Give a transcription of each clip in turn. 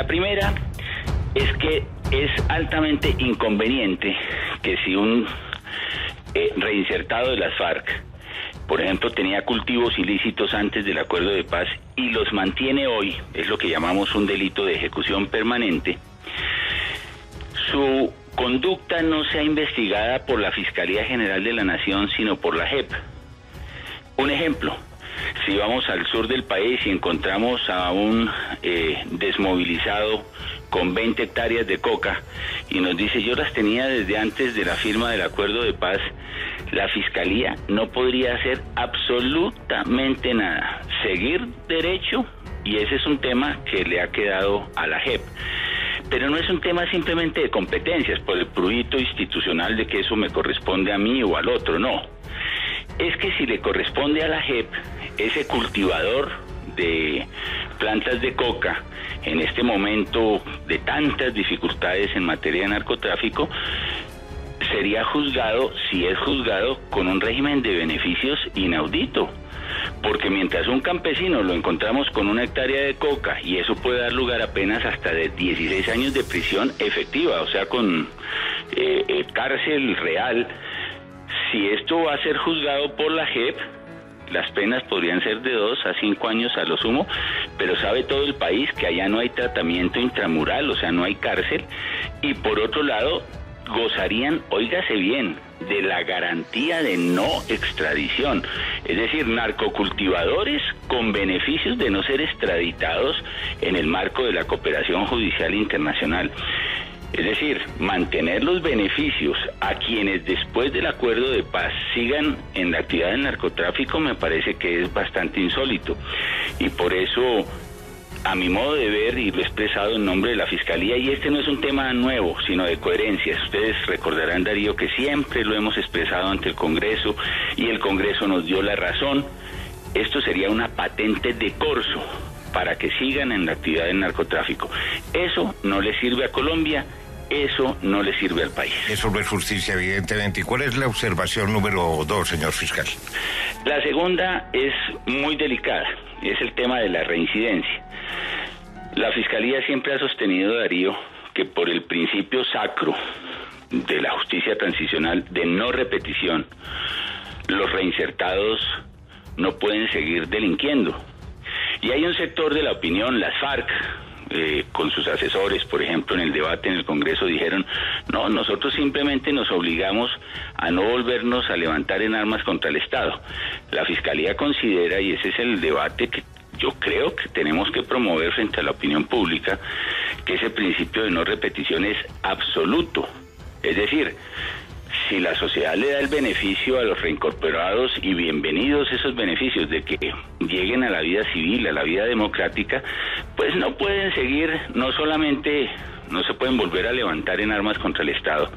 La primera es que es altamente inconveniente que si un reinsertado de las FARC, por ejemplo, tenía cultivos ilícitos antes del acuerdo de paz y los mantiene hoy, es lo que llamamos un delito de ejecución permanente, su conducta no sea investigada por la Fiscalía General de la Nación, sino por la JEP. Un ejemplo, si vamos al sur del país y encontramos a un desmovilizado con 20 hectáreas de coca y nos dice yo las tenía desde antes de la firma del acuerdo de paz, la Fiscalía no podría hacer absolutamente nada, seguir derecho, y ese es un tema que le ha quedado a la JEP. Pero no es un tema simplemente de competencias, por el prurito institucional de que eso me corresponde a mí o al otro, no. Es que si le corresponde a la JEP, ese cultivador de plantas de coca, en este momento de tantas dificultades en materia de narcotráfico, sería juzgado, si es juzgado, con un régimen de beneficios inaudito. Porque mientras un campesino lo encontramos con una hectárea de coca, y eso puede dar lugar apenas hasta de 16 años de prisión efectiva, o sea, con cárcel real, si esto va a ser juzgado por la JEP, las penas podrían ser de 2 a 5 años a lo sumo, pero sabe todo el país que allá no hay tratamiento intramural, o sea, no hay cárcel, y por otro lado, gozarían, óigase bien, de la garantía de no extradición, es decir, narcocultivadores con beneficios de no ser extraditados en el marco de la cooperación judicial internacional. Es decir, mantener los beneficios a quienes después del acuerdo de paz sigan en la actividad del narcotráfico me parece que es bastante insólito. Y por eso, a mi modo de ver, y lo he expresado en nombre de la Fiscalía, y este no es un tema nuevo, sino de coherencias. Ustedes recordarán, Darío, que siempre lo hemos expresado ante el Congreso, y el Congreso nos dio la razón. Esto sería una patente de corso para que sigan en la actividad del narcotráfico. Eso no le sirve a Colombia, eso no le sirve al país. Eso no es justicia, evidentemente. ¿Y cuál es la observación número 2, señor fiscal? La segunda es muy delicada, es el tema de la reincidencia. La Fiscalía siempre ha sostenido, Darío, que por el principio sacro de la justicia transicional de no repetición, los reinsertados no pueden seguir delinquiendo. Y hay un sector de la opinión, las FARC, con sus asesores, por ejemplo, en el debate en el Congreso dijeron, no, nosotros simplemente nos obligamos a no volvernos a levantar en armas contra el Estado. La Fiscalía considera, y ese es el debate que yo creo que tenemos que promover frente a la opinión pública, que ese principio de no repetición es absoluto. Es decir, si la sociedad le da el beneficio a los reincorporados, y bienvenidos esos beneficios de que lleguen a la vida civil, a la vida democrática, pues no pueden seguir, no solamente no se pueden volver a levantar en armas contra el Estado,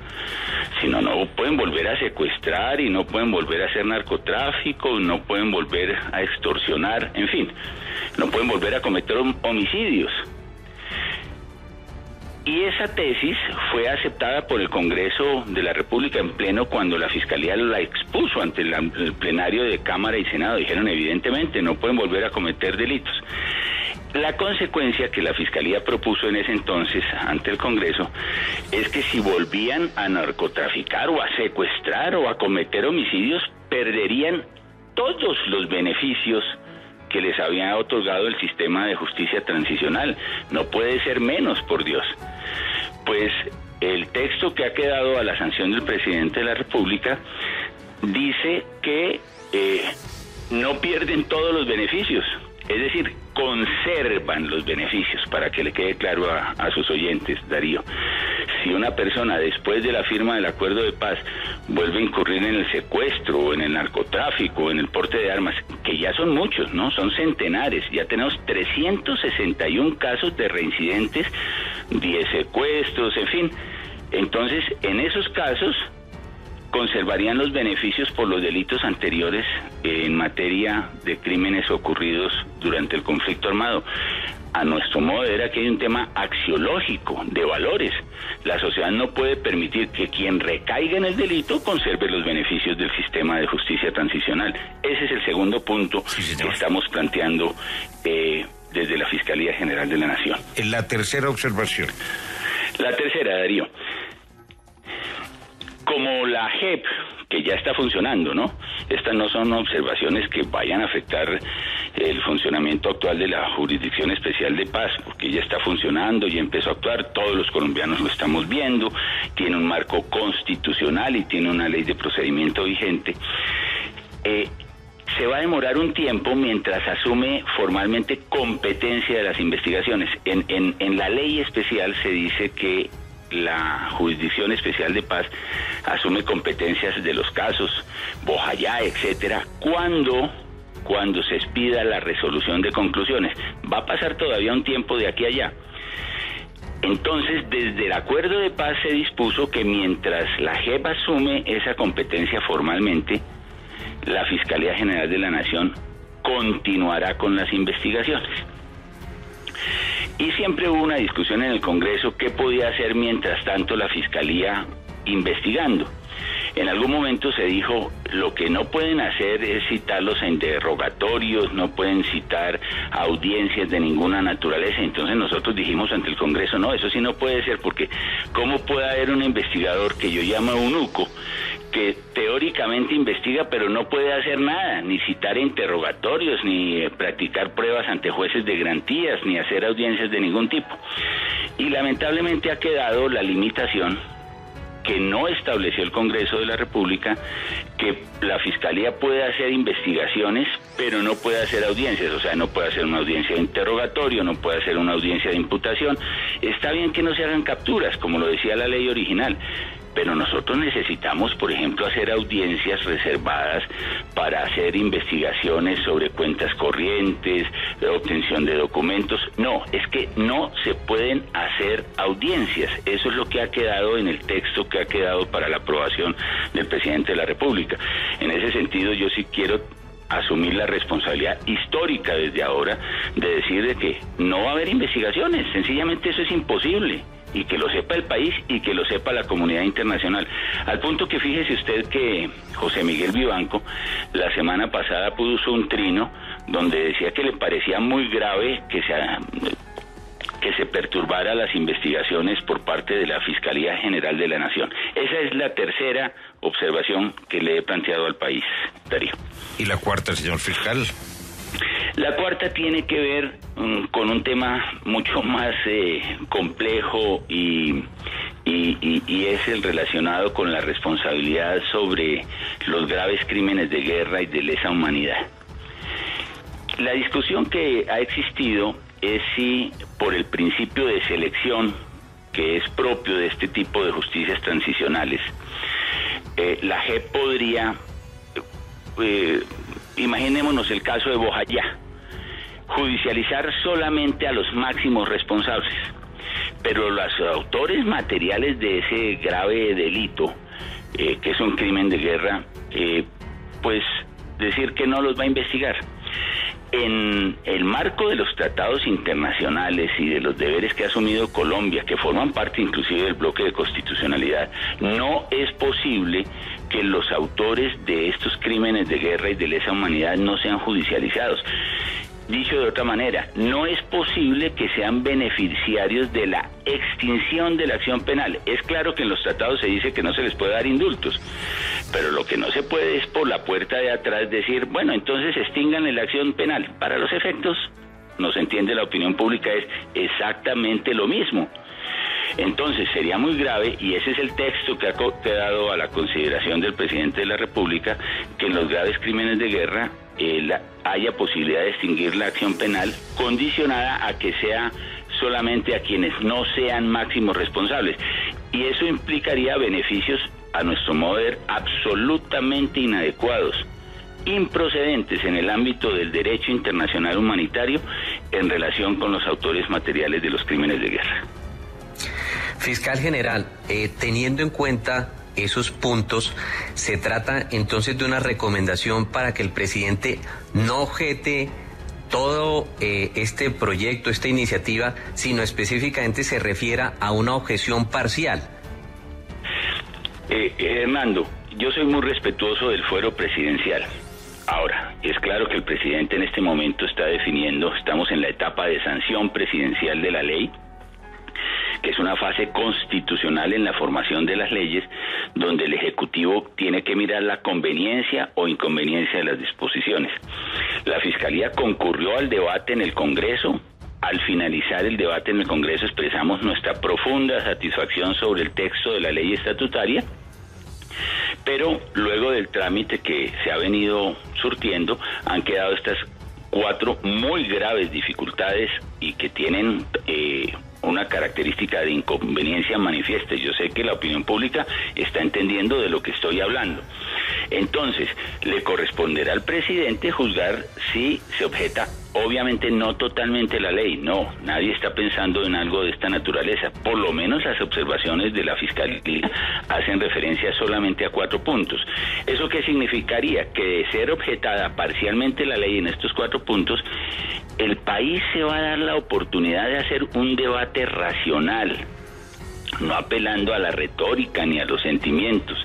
sino no pueden volver a secuestrar y no pueden volver a hacer narcotráfico, no pueden volver a extorsionar, en fin, no pueden volver a cometer homicidios. Y esa tesis fue aceptada por el Congreso de la República en pleno cuando la Fiscalía la expuso ante el plenario de Cámara y Senado. Dijeron, evidentemente, no pueden volver a cometer delitos. La consecuencia que la Fiscalía propuso en ese entonces ante el Congreso es que si volvían a narcotraficar o a secuestrar o a cometer homicidios, perderían todos los beneficios que les había otorgado el sistema de justicia transicional. No puede ser menos, por Dios. Pues el texto que ha quedado a la sanción del presidente de la República dice que no pierden todos los beneficios, es decir, conservan los beneficios, para que le quede claro a sus oyentes, Darío. Si una persona después de la firma del acuerdo de paz vuelve a incurrir en el secuestro, o en el narcotráfico, o en el porte de armas, que ya son muchos, ¿no? Son centenares, ya tenemos 361 casos de reincidentes, 10 secuestros, en fin. Entonces, en esos casos, conservarían los beneficios por los delitos anteriores en materia de crímenes ocurridos durante el conflicto armado. A nuestro modo de ver, aquí hay un tema axiológico de valores. La sociedad no puede permitir que quien recaiga en el delito conserve los beneficios del sistema de justicia transicional. Ese es el segundo punto que estamos planteando desde la Fiscalía General de la Nación. En la tercera observación. La tercera, Darío. Como la JEP, que ya está funcionando, ¿no? Estas no son observaciones que vayan a afectar el funcionamiento actual de la Jurisdicción Especial de Paz, porque ya está funcionando, ya empezó a actuar, todos los colombianos lo estamos viendo, tiene un marco constitucional y tiene una ley de procedimiento vigente. Se va a demorar un tiempo mientras asume formalmente competencia de las investigaciones. En la ley especial se dice que la Jurisdicción Especial de Paz asume competencias de los casos Bojayá, etcétera, cuando se expida la resolución de conclusiones. Va a pasar todavía un tiempo de aquí a allá. Entonces, desde el acuerdo de paz se dispuso que mientras la JEP asume esa competencia formalmente, la Fiscalía General de la Nación continuará con las investigaciones. Y siempre hubo una discusión en el Congreso qué podía hacer mientras tanto la Fiscalía investigando. En algún momento se dijo, lo que no pueden hacer es citarlos a interrogatorios, no pueden citar audiencias de ninguna naturaleza. Entonces nosotros dijimos ante el Congreso, no, eso sí no puede ser, porque ¿cómo puede haber un investigador que yo llamo eunuco, que teóricamente investiga pero no puede hacer nada, ni citar interrogatorios, ni practicar pruebas ante jueces de garantías, ni hacer audiencias de ningún tipo? Y lamentablemente ha quedado la limitación que no estableció el Congreso de la República, que la Fiscalía puede hacer investigaciones, pero no puede hacer audiencias, o sea, no puede hacer una audiencia de interrogatorio, no puede hacer una audiencia de imputación. Está bien que no se hagan capturas, como lo decía la ley original, pero nosotros necesitamos, por ejemplo, hacer audiencias reservadas para hacer investigaciones sobre cuentas corrientes, de obtención de documentos. No, es que no se pueden hacer audiencias. Eso es lo que ha quedado en el texto que ha quedado para la aprobación del presidente de la República. En ese sentido, yo sí quiero asumir la responsabilidad histórica desde ahora de decir de que no va a haber investigaciones. Sencillamente eso es imposible. Y que lo sepa el país y que lo sepa la comunidad internacional. Al punto que fíjese usted que José Miguel Vivanco la semana pasada puso un trino donde decía que le parecía muy grave que se perturbara las investigaciones por parte de la Fiscalía General de la Nación. Esa es la tercera observación que le he planteado al país, Darío. ¿Y la cuarta, señor fiscal? La cuarta tiene que ver con un tema mucho más complejo y es el relacionado con la responsabilidad sobre los graves crímenes de guerra y de lesa humanidad. La discusión que ha existido es si por el principio de selección que es propio de este tipo de justicias transicionales, la JEP podría, imaginémonos el caso de Bojayá, judicializar solamente a los máximos responsables, pero los autores materiales de ese grave delito, que es un crimen de guerra, pues decir que no los va a investigar. En el marco de los tratados internacionales y de los deberes que ha asumido Colombia, que forman parte inclusive del bloque de constitucionalidad, no es posible que los autores de estos crímenes de guerra y de lesa humanidad no sean judicializados. Dicho de otra manera, no es posible que sean beneficiarios de la extinción de la acción penal. Es claro que en los tratados se dice que no se les puede dar indultos, pero lo que no se puede es por la puerta de atrás decir, bueno, entonces extingan la acción penal. Para los efectos, nos entiende la opinión pública, es exactamente lo mismo. Entonces sería muy grave, y ese es el texto que ha quedado a la consideración del presidente de la República, que en los graves crímenes de guerra haya posibilidad de extinguir la acción penal, condicionada a que sea solamente a quienes no sean máximos responsables. Y eso implicaría beneficios, a nuestro modo de ver, absolutamente inadecuados, improcedentes en el ámbito del derecho internacional humanitario en relación con los autores materiales de los crímenes de guerra. Fiscal General, teniendo en cuenta esos puntos, se trata entonces de una recomendación para que el presidente no objete todo este proyecto, esta iniciativa, sino específicamente se refiera a una objeción parcial. Hernando, yo soy muy respetuoso del fuero presidencial. Ahora, es claro que el presidente en este momento está definiendo, estamos en la etapa de sanción presidencial de la ley, que es una fase constitucional en la formación de las leyes, donde el Ejecutivo tiene que mirar la conveniencia o inconveniencia de las disposiciones. La Fiscalía concurrió al debate en el Congreso. Al finalizar el debate en el Congreso expresamos nuestra profunda satisfacción sobre el texto de la ley estatutaria, pero luego del trámite que se ha venido surtiendo han quedado estas 4 muy graves dificultades y que tienen una característica de inconveniencia manifiesta. Yo sé que la opinión pública está entendiendo de lo que estoy hablando. Entonces, le corresponderá al presidente juzgar si se objeta, obviamente no totalmente la ley, no, nadie está pensando en algo de esta naturaleza, por lo menos las observaciones de la Fiscalía hacen referencia solamente a 4 puntos. ¿Eso qué significaría? Que de ser objetada parcialmente la ley en estos 4 puntos, el país se va a dar la oportunidad de hacer un debate racional, no apelando a la retórica ni a los sentimientos,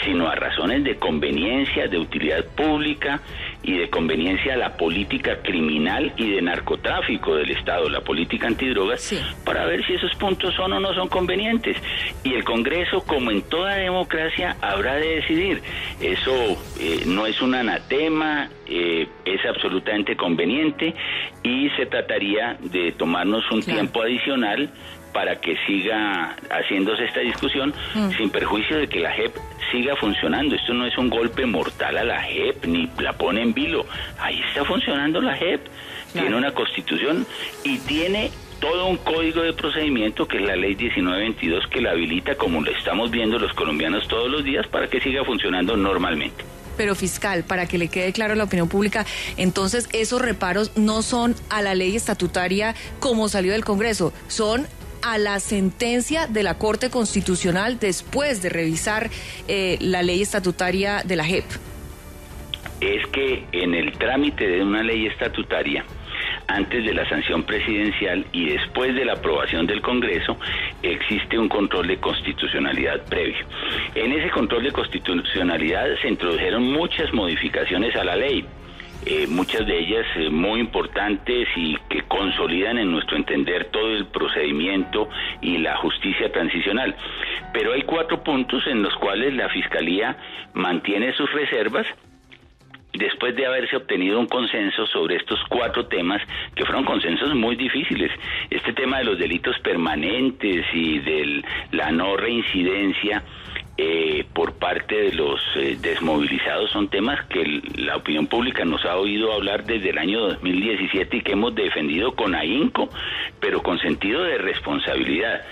sino a razones de conveniencia, de utilidad pública y de conveniencia a la política criminal y de narcotráfico del Estado, la política antidrogas, sí, para ver si esos puntos son o no son convenientes. Y el Congreso, como en toda democracia, habrá de decidir. Eso no es un anatema, es absolutamente conveniente y se trataría de tomarnos un tiempo adicional para que siga haciéndose esta discusión sin perjuicio de que la JEP siga funcionando. Esto no es un golpe mortal a la JEP, ni la pone en vilo. Ahí está funcionando la JEP, tiene una constitución y tiene todo un código de procedimiento que es la ley 1922 que la habilita, como lo estamos viendo los colombianos todos los días, para que siga funcionando normalmente. Pero fiscal, para que le quede claro a la opinión pública, entonces esos reparos no son a la ley estatutaria como salió del Congreso, son a la sentencia de la Corte Constitucional después de revisar la ley estatutaria de la JEP. Es que en el trámite de una ley estatutaria, antes de la sanción presidencial y después de la aprobación del Congreso, existe un control de constitucionalidad previo. En ese control de constitucionalidad se introdujeron muchas modificaciones a la ley. Muchas de ellas muy importantes y que consolidan en nuestro entender todo el procedimiento y la justicia transicional. Pero hay 4 puntos en los cuales la Fiscalía mantiene sus reservas después de haberse obtenido un consenso sobre estos 4 temas, que fueron consensos muy difíciles. Este tema de los delitos permanentes y de la no reincidencia por parte de los desmovilizados son temas que la opinión pública nos ha oído hablar desde el año 2017 y que hemos defendido con ahínco, pero con sentido de responsabilidad.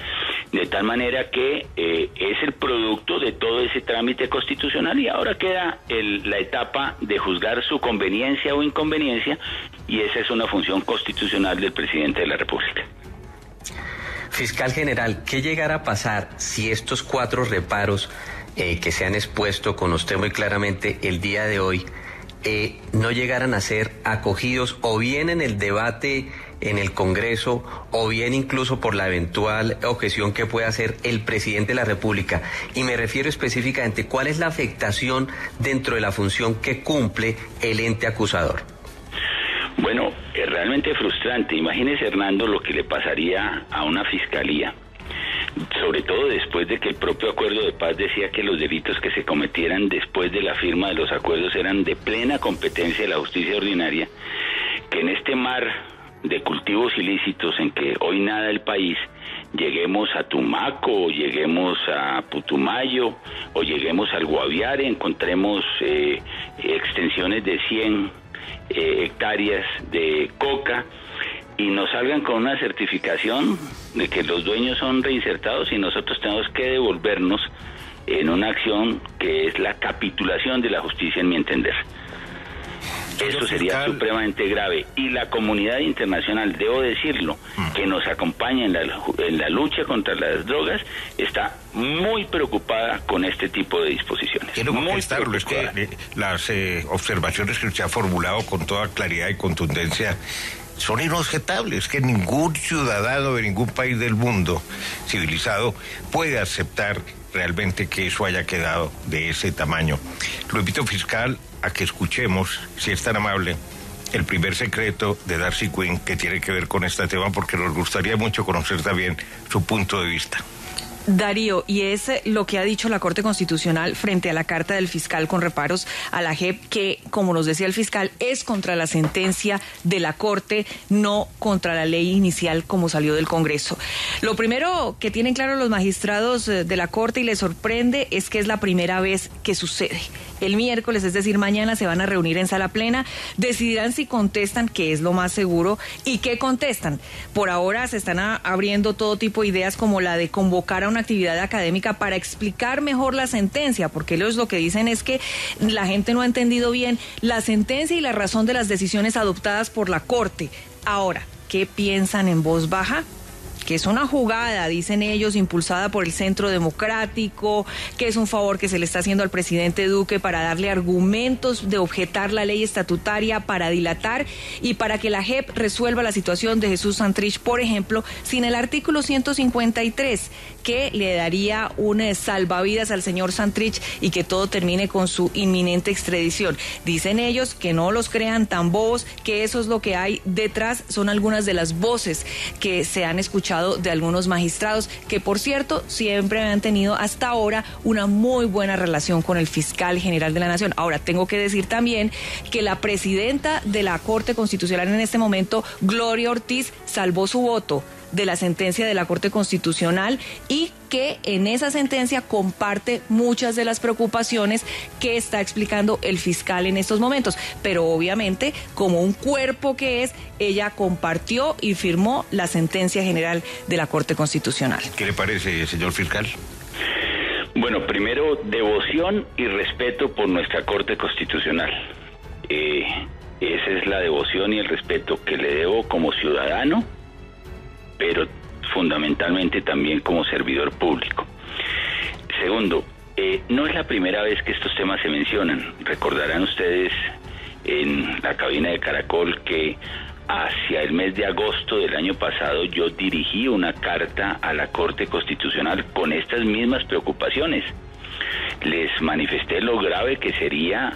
De tal manera que es el producto de todo ese trámite constitucional y ahora queda la etapa de juzgar su conveniencia o inconveniencia, y esa es una función constitucional del presidente de la República. Fiscal General, ¿qué llegará a pasar si estos 4 reparos que se han expuesto con usted muy claramente el día de hoy no llegaran a ser acogidos o bien en el debate en el Congreso o bien incluso por la eventual objeción que pueda hacer el presidente de la República? Y me refiero específicamente, ¿cuál es la afectación dentro de la función que cumple el ente acusador? Bueno, es realmente frustrante. Imagínese, Hernando, lo que le pasaría a una fiscalía, sobre todo después de que el propio acuerdo de paz decía que los delitos que se cometieran después de la firma de los acuerdos eran de plena competencia de la justicia ordinaria, que en este mar de cultivos ilícitos en que hoy nada el país, lleguemos a Tumaco, o lleguemos a Putumayo, o lleguemos al Guaviare, encontremos extensiones de 100 hectáreas de coca y nos salgan con una certificación de que los dueños son reinsertados y nosotros tenemos que devolvernos en una acción que es la capitulación de la justicia, en mi entender. Eso sería supremamente grave. Y la comunidad internacional, debo decirlo, que nos acompaña en la lucha contra las drogas, está muy preocupada con este tipo de disposiciones. Quiero contestarlo, es que las observaciones que usted ha formulado con toda claridad y contundencia son inobjetables, que ningún ciudadano de ningún país del mundo civilizado puede aceptar realmente que eso haya quedado de ese tamaño. Lo invito, fiscal, a que escuchemos, si es tan amable, el primer secreto de Darcy Quinn que tiene que ver con este tema, porque nos gustaría mucho conocer también su punto de vista. Darío, y es lo que ha dicho la Corte Constitucional frente a la carta del fiscal con reparos a la JEP, que, como nos decía el fiscal, es contra la sentencia de la Corte, no contra la ley inicial como salió del Congreso. Lo primero que tienen claro los magistrados de la Corte y les sorprende es que es la primera vez que sucede. El miércoles, es decir, mañana, se van a reunir en sala plena, decidirán si contestan, que es lo más seguro, y qué contestan. Por ahora se están abriendo todo tipo de ideas, como la de convocar a una actividad académica para explicar mejor la sentencia, porque ellos lo que dicen es que la gente no ha entendido bien la sentencia y la razón de las decisiones adoptadas por la Corte. Ahora, ¿qué piensan en voz baja? Que es una jugada, dicen ellos, impulsada por el Centro Democrático, que es un favor que se le está haciendo al presidente Duque para darle argumentos de objetar la ley estatutaria, para dilatar y para que la JEP resuelva la situación de Jesús Santrich, por ejemplo, sin el artículo 153, que le daría un salvavidas al señor Santrich y que todo termine con su inminente extradición. Dicen ellos que no los crean tan bobos, que eso es lo que hay detrás. Son algunas de las voces que se han escuchado de algunos magistrados, que por cierto siempre han tenido hasta ahora una muy buena relación con el fiscal general de la Nación. Ahora, tengo que decir también que la presidenta de la Corte Constitucional en este momento, Gloria Ortiz, salvó su voto de la sentencia de la Corte Constitucional y que en esa sentencia comparte muchas de las preocupaciones que está explicando el fiscal en estos momentos. Pero obviamente, como un cuerpo que es, ella compartió y firmó la sentencia general de la Corte Constitucional. ¿Qué le parece, señor fiscal? Bueno, primero, devoción y respeto por nuestra Corte Constitucional. Esa es la devoción y el respeto que le debo como ciudadano, pero fundamentalmente también como servidor público. Segundo, no es la primera vez que estos temas se mencionan. Recordarán ustedes en la cabina de Caracol que hacia el mes de agosto del año pasado yo dirigí una carta a la Corte Constitucional con estas mismas preocupaciones. Les manifesté lo grave que sería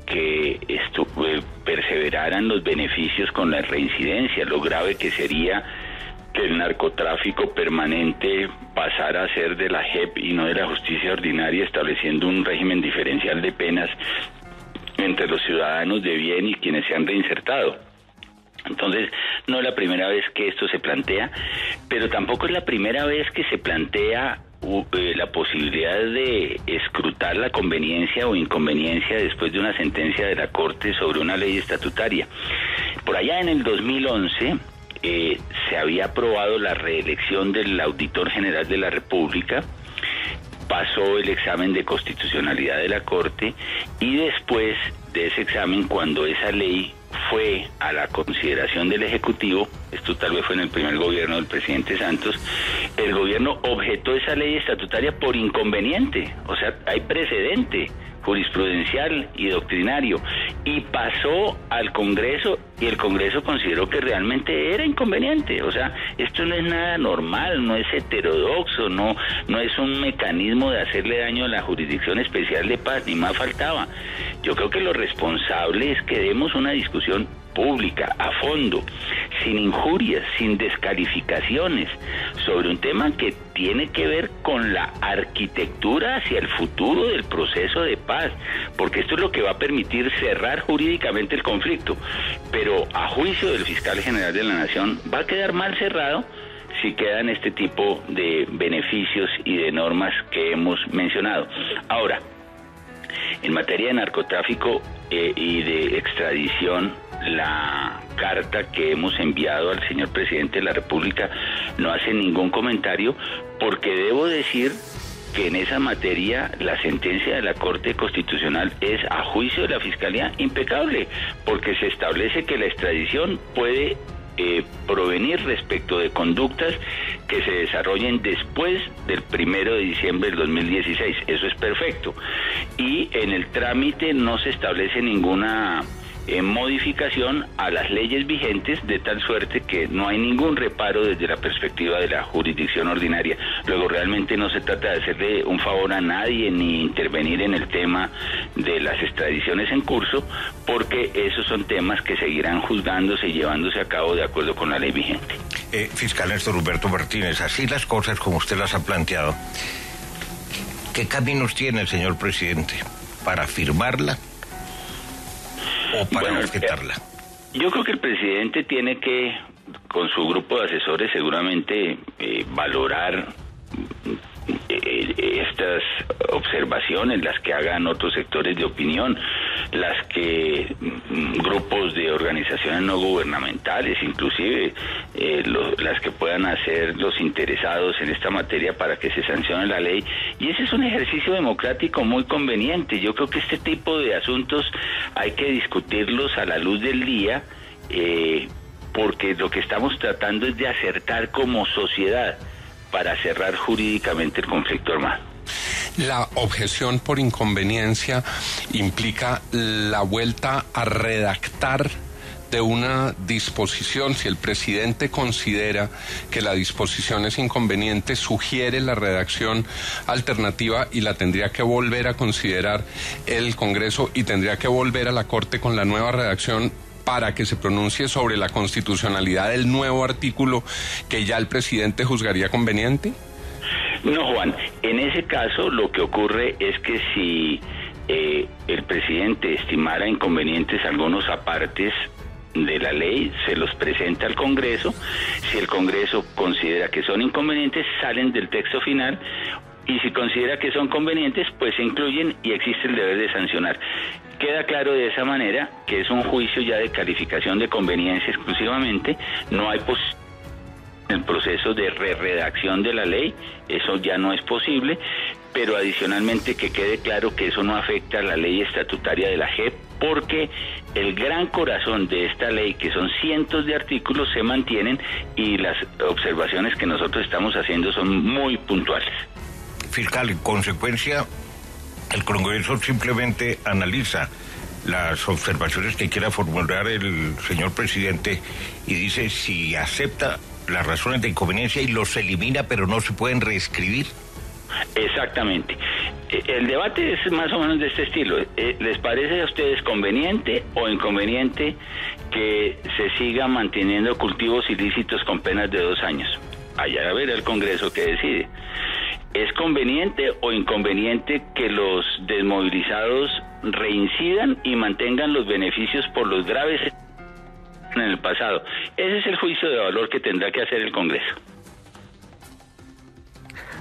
que perseveraran los beneficios con la reincidencia, lo grave que sería que el narcotráfico permanente pasara a ser de la JEP y no de la justicia ordinaria, estableciendo un régimen diferencial de penas entre los ciudadanos de bien y quienes se han reinsertado. Entonces, no es la primera vez que esto se plantea, pero tampoco es la primera vez que se plantea la posibilidad de escrutar la conveniencia o inconveniencia después de una sentencia de la Corte sobre una ley estatutaria. Por allá en el 2011 se había aprobado la reelección del Auditor General de la República, pasó el examen de constitucionalidad de la Corte y después de ese examen, cuando esa ley fue a la consideración del Ejecutivo, esto tal vez fue en el primer gobierno del presidente Santos, el gobierno objetó esa ley estatutaria por inconveniente, o sea, hay precedente jurisprudencial y doctrinario, y pasó al Congreso y el Congreso consideró que realmente era inconveniente. O sea, esto no es nada normal, no es heterodoxo, no es un mecanismo de hacerle daño a la Jurisdicción Especial de Paz, ni más faltaba. Yo creo que lo responsable es que demos una discusión pública, a fondo, sin injurias, sin descalificaciones, sobre un tema que tiene que ver con la arquitectura hacia el futuro del proceso de paz, porque esto es lo que va a permitir cerrar jurídicamente el conflicto, pero a juicio del fiscal general de la Nación va a quedar mal cerrado si quedan este tipo de beneficios y de normas que hemos mencionado. Ahora, en materia de narcotráfico y de extradición, la carta que hemos enviado al señor presidente de la República no hace ningún comentario, porque debo decir que en esa materia la sentencia de la Corte Constitucional es, a juicio de la Fiscalía, impecable, porque se establece que la extradición puede provenir respecto de conductas que se desarrollen después del 1 de diciembre del 2016. Eso es perfecto. Y en el trámite no se establece ninguna modificación a las leyes vigentes, de tal suerte que no hay ningún reparo desde la perspectiva de la jurisdicción ordinaria. Luego, realmente no se trata de hacerle un favor a nadie ni intervenir en el tema de las extradiciones en curso, porque esos son temas que seguirán juzgándose y llevándose a cabo de acuerdo con la ley vigente. Fiscal Néstor Humberto Martínez, así las cosas como usted las ha planteado, ¿qué caminos tiene el señor presidente para firmarla o para objetarla? Yo creo que el presidente tiene que, con su grupo de asesores, seguramente valorar estas observaciones, las que hagan otros sectores de opinión, las que grupos de organizaciones no gubernamentales, inclusive las que puedan hacer los interesados en esta materia para que se sancione la ley, y ese es un ejercicio democrático muy conveniente. Yo creo que este tipo de asuntos hay que discutirlos a la luz del día, porque lo que estamos tratando es de acertar como sociedad para cerrar jurídicamente el conflicto armado. La objeción por inconveniencia implica la vuelta a redactar de una disposición. Si el presidente considera que la disposición es inconveniente, sugiere la redacción alternativa y la tendría que volver a considerar el Congreso y tendría que volver a la Corte con la nueva redacción para que se pronuncie sobre la constitucionalidad del nuevo artículo que ya el presidente juzgaría conveniente. No, Juan, en ese caso lo que ocurre es que si el presidente estimara inconvenientes algunos apartes de la ley, se los presenta al Congreso. Si el Congreso considera que son inconvenientes, salen del texto final, y si considera que son convenientes, pues se incluyen y existe el deber de sancionar. Queda claro de esa manera que es un juicio ya de calificación de conveniencia exclusivamente, no hay el proceso de redacción de la ley, eso ya no es posible, pero adicionalmente que quede claro que eso no afecta a la ley estatutaria de la JEP, porque el gran corazón de esta ley, que son cientos de artículos, se mantienen y las observaciones que nosotros estamos haciendo son muy puntuales. Fiscal, en consecuencia, el Congreso simplemente analiza las observaciones que quiera formular el señor presidente y dice si acepta las razones de inconveniencia y los elimina, pero no se pueden reescribir. Exactamente. El debate es más o menos de este estilo. ¿Les parece a ustedes conveniente o inconveniente que se sigan manteniendo cultivos ilícitos con penas de 2 años? Allá a ver el Congreso que decide. ¿Es conveniente o inconveniente que los desmovilizados reincidan y mantengan los beneficios por los graves en el pasado? Ese es el juicio de valor que tendrá que hacer el Congreso.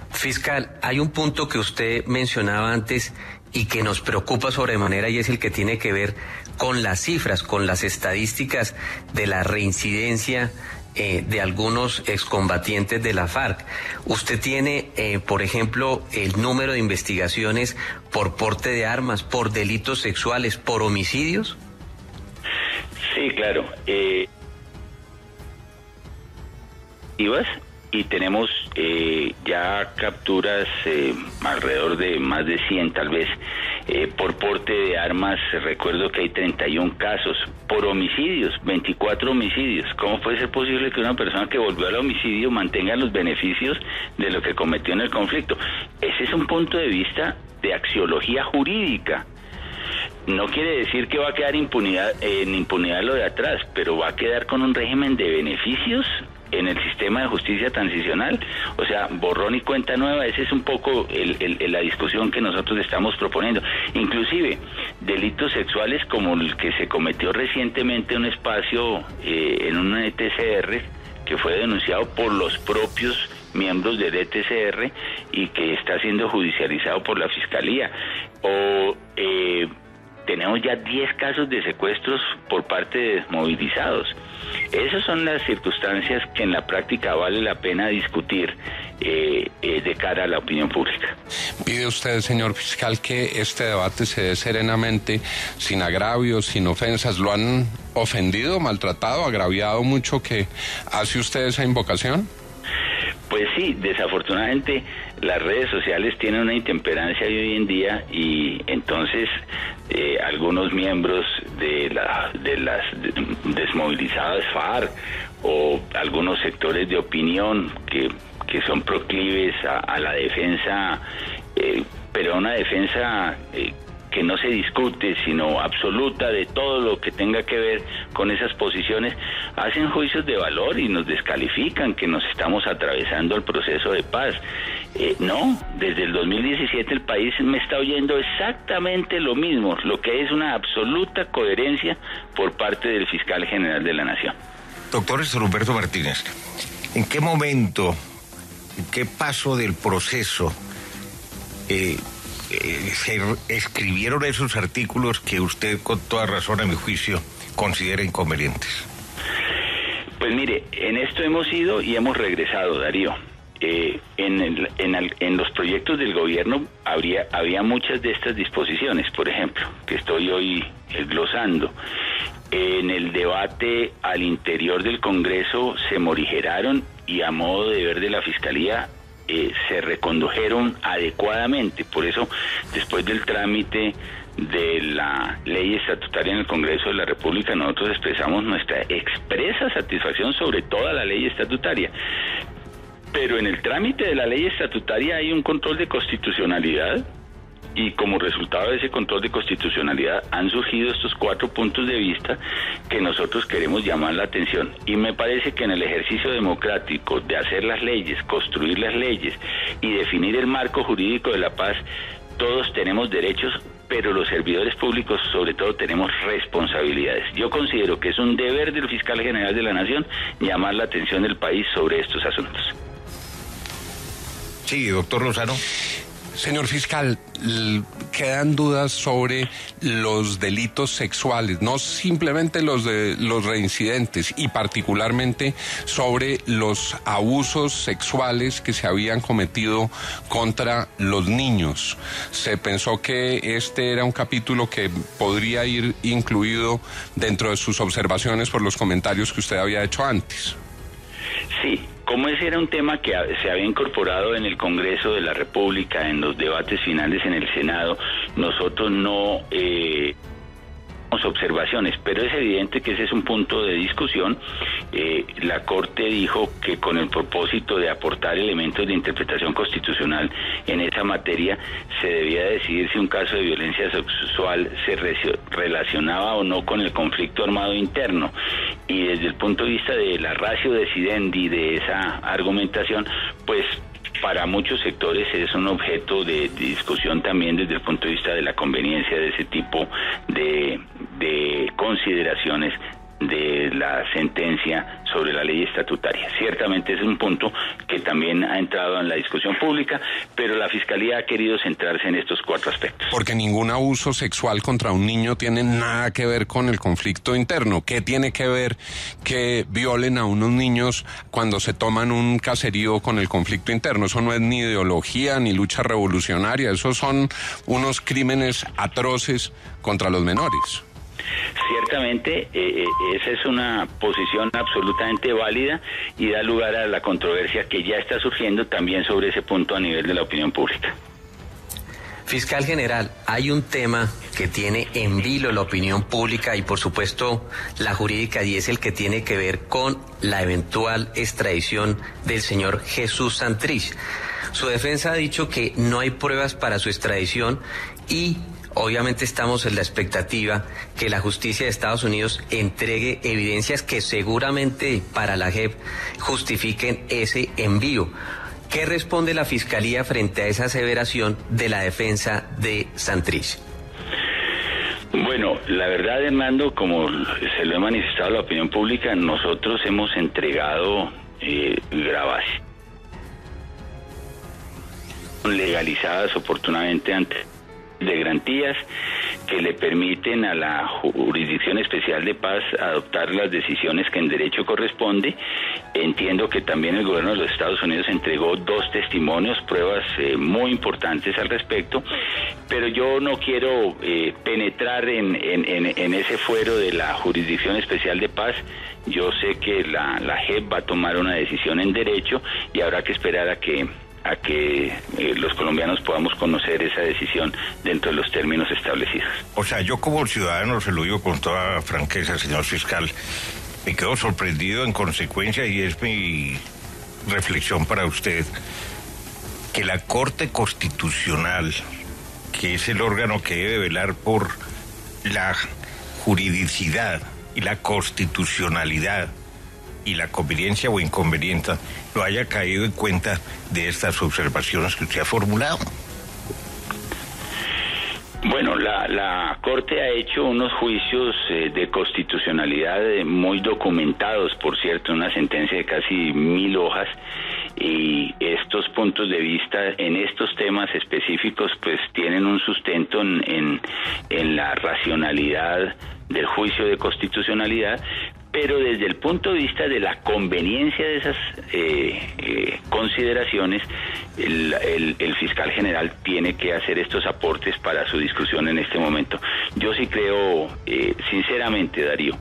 Fiscal, hay un punto que usted mencionaba antes y que nos preocupa sobremanera, y es el que tiene que ver con las cifras, con las estadísticas de la reincidencia de algunos excombatientes de la FARC. ¿Usted tiene, por ejemplo, el número de investigaciones por porte de armas, por delitos sexuales, por homicidios? Sí, claro. Y tenemos ya capturas alrededor de más de 100 tal vez. Por porte de armas, recuerdo que hay 31 casos. Por homicidios, 24 homicidios. ¿Cómo puede ser posible que una persona que volvió al homicidio mantenga los beneficios de lo que cometió en el conflicto? Ese es un punto de vista de axiología jurídica. No quiere decir que va a quedar en impunidad lo de atrás, pero va a quedar con un régimen de beneficios en el sistema de justicia transicional, o sea, borrón y cuenta nueva. Esa es un poco la discusión que nosotros estamos proponiendo. Inclusive, delitos sexuales como el que se cometió recientemente en un espacio, en un ETCR, que fue denunciado por los propios miembros del ETCR y que está siendo judicializado por la Fiscalía. Tenemos ya 10 casos de secuestros por parte de desmovilizados. Esas son las circunstancias que en la práctica vale la pena discutir de cara a la opinión pública. Pide usted, señor fiscal, que este debate se dé serenamente, sin agravios, sin ofensas. ¿Lo han ofendido, maltratado, agraviado mucho que hace usted esa invocación? Pues sí, desafortunadamente las redes sociales tienen una intemperancia hoy en día y entonces algunos miembros de las desmovilizadas FARC o algunos sectores de opinión que son proclives a la defensa, pero una defensa que no se discute, sino absoluta de todo lo que tenga que ver con esas posiciones, hacen juicios de valor y nos descalifican que nos estamos atravesando el proceso de paz. No, desde el 2017 el país me está oyendo exactamente lo mismo, lo que es una absoluta coherencia por parte del fiscal general de la Nación. Doctor Humberto Martínez, ¿en qué momento, en qué paso del proceso se escribieron esos artículos que usted, con toda razón, a mi juicio, considera inconvenientes? Pues mire, en esto hemos ido y hemos regresado, Darío. En los proyectos del gobierno había muchas de estas disposiciones, por ejemplo, que estoy hoy glosando. En el debate al interior del Congreso se morigeraron y, a modo de ver de la Fiscalía, se recondujeron adecuadamente. Por eso, después del trámite de la ley estatutaria en el Congreso de la República, nosotros expresamos nuestra expresa satisfacción sobre toda la ley estatutaria. Pero en el trámite de la ley estatutaria hay un control de constitucionalidad, y como resultado de ese control de constitucionalidad han surgido estos 4 puntos de vista que nosotros queremos llamar la atención. Y me parece que en el ejercicio democrático de hacer las leyes, construir las leyes y definir el marco jurídico de la paz, todos tenemos derechos, pero los servidores públicos sobre todo tenemos responsabilidades. Yo considero que es un deber del fiscal general de la Nación llamar la atención del país sobre estos asuntos. Sí, doctor Lozano. Señor fiscal, quedan dudas sobre los delitos sexuales, no simplemente los de los reincidentes, y particularmente sobre los abusos sexuales que se habían cometido contra los niños. Se pensó que este era un capítulo que podría ir incluido dentro de sus observaciones por los comentarios que usted había hecho antes. Sí. Como ese era un tema que se había incorporado en el Congreso de la República, en los debates finales en el Senado, nosotros no observaciones, pero es evidente que ese es un punto de discusión. La Corte dijo que con el propósito de aportar elementos de interpretación constitucional en esa materia, se debía decidir si un caso de violencia sexual se relacionaba o no con el conflicto armado interno. Y desde el punto de vista de la ratio decidendi de esa argumentación, pues para muchos sectores es un objeto de discusión también desde el punto de vista de la conveniencia de ese tipo de consideraciones de la sentencia sobre la ley estatutaria. Ciertamente es un punto que también ha entrado en la discusión pública, pero la Fiscalía ha querido centrarse en estos 4 aspectos. Porque ningún abuso sexual contra un niño tiene nada que ver con el conflicto interno. ¿Qué tiene que ver que violen a unos niños cuando se toman un caserío con el conflicto interno? Eso no es ni ideología ni lucha revolucionaria, esos son unos crímenes atroces contra los menores. Ciertamente, esa es una posición absolutamente válida y da lugar a la controversia que ya está surgiendo también sobre ese punto a nivel de la opinión pública. Fiscal general, hay un tema que tiene en vilo la opinión pública y por supuesto la jurídica, y es el que tiene que ver con la eventual extradición del señor Jesús Santrich. Su defensa ha dicho que no hay pruebas para su extradición y obviamente estamos en la expectativa que la justicia de Estados Unidos entregue evidencias que seguramente para la JEP justifiquen ese envío. ¿Qué responde la Fiscalía frente a esa aseveración de la defensa de Santrich? Bueno, la verdad, Hernando, como se lo he manifestado a la opinión pública, nosotros hemos entregado grabaciones legalizadas oportunamente ante de garantías que le permiten a la Jurisdicción Especial de Paz adoptar las decisiones que en derecho corresponde. Entiendo que también el gobierno de los Estados Unidos entregó 2 testimonios, pruebas muy importantes al respecto, pero yo no quiero penetrar en ese fuero de la Jurisdicción Especial de Paz. Yo sé que la JEP va a tomar una decisión en derecho y habrá que esperar a que los colombianos podamos conocer esa decisión dentro de los términos establecidos. O sea, yo como ciudadano, se lo digo con toda franqueza, señor fiscal, me quedo sorprendido en consecuencia, y es mi reflexión para usted, que la Corte Constitucional, que es el órgano que debe velar por la juridicidad y la constitucionalidad y la conveniencia o inconveniente, no haya caído en cuenta de estas observaciones que usted ha formulado. Bueno, la Corte ha hecho unos juicios de constitucionalidad muy documentados, por cierto, una sentencia de casi 1000 hojas, y estos puntos de vista en estos temas específicos pues tienen un sustento en la racionalidad del juicio de constitucionalidad, pero desde el punto de vista de la conveniencia de esas consideraciones, el fiscal general tiene que hacer estos aportes para su discusión en este momento. Yo sí creo, sinceramente, Darío,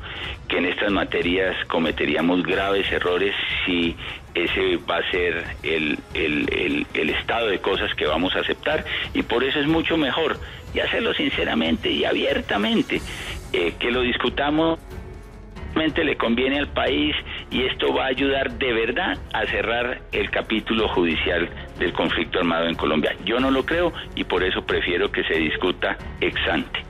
que en estas materias cometeríamos graves errores si ese va a ser el estado de cosas que vamos a aceptar, y por eso es mucho mejor, y hacerlo sinceramente y abiertamente, que lo discutamos. Le conviene al país, y esto va a ayudar de verdad a cerrar el capítulo judicial del conflicto armado en Colombia. Yo no lo creo, y por eso prefiero que se discuta ex ante.